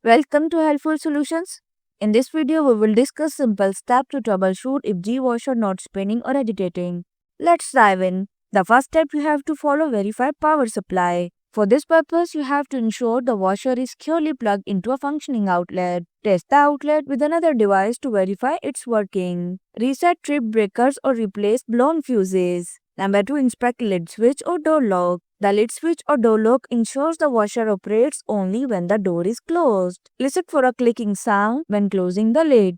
Welcome to Helpful Solutions. In this video, we will discuss simple steps to troubleshoot if G-washer not spinning or agitating. Let's dive in. The first step you have to follow verify power supply. For this purpose, you have to ensure the washer is securely plugged into a functioning outlet. Test the outlet with another device to verify it's working. Reset trip breakers or replace blown fuses. Number 2. Inspect lid switch or door lock. The lid switch or door lock ensures the washer operates only when the door is closed. Listen for a clicking sound when closing the lid.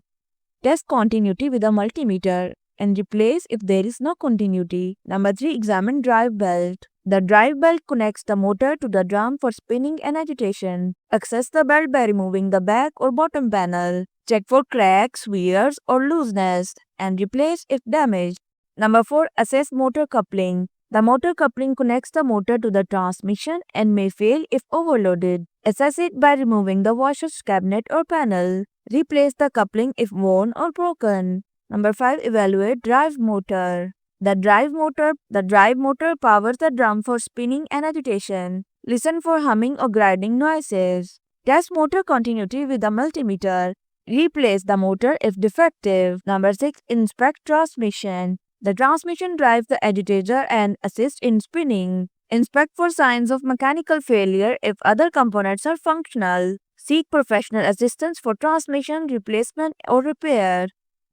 Test continuity with a multimeter and replace if there is no continuity. Number 3. Examine drive belt. The drive belt connects the motor to the drum for spinning and agitation. Access the belt by removing the back or bottom panel. Check for cracks, wears, or looseness and replace if damaged. Number 4. Assess motor coupling. The motor coupling connects the motor to the transmission and may fail if overloaded. Assess it by removing the washer's cabinet or panel. Replace the coupling if worn or broken. Number 5. Evaluate drive motor. The drive motor powers the drum for spinning and agitation. Listen for humming or grinding noises. Test motor continuity with a multimeter. Replace the motor if defective. Number 6. Inspect transmission. The transmission drives the agitator and assists in spinning. Inspect for signs of mechanical failure if other components are functional. Seek professional assistance for transmission replacement or repair.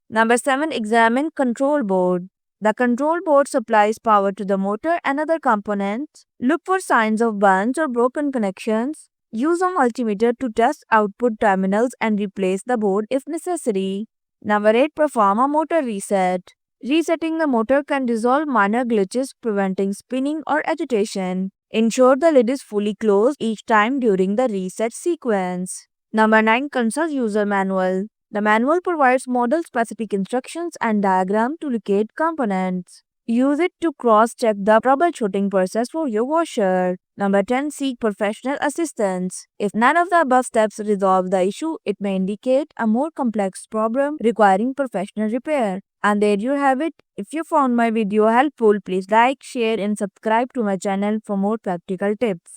Number 7. Examine control board. The control board supplies power to the motor and other components. Look for signs of burns or broken connections. Use a multimeter to test output terminals and replace the board if necessary. Number 8. Perform a motor reset. Resetting the motor can resolve minor glitches preventing spinning or agitation. Ensure the lid is fully closed each time during the reset sequence. Number 9. Consult user manual. The manual provides model-specific instructions and diagram to locate components. Use it to cross-check the troubleshooting process for your washer. Number 10. Seek professional assistance. If none of the above steps resolve the issue, it may indicate a more complex problem requiring professional repair. And there you have it. If you found my video helpful, please like, share and subscribe to my channel for more practical tips.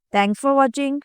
Thanks for watching.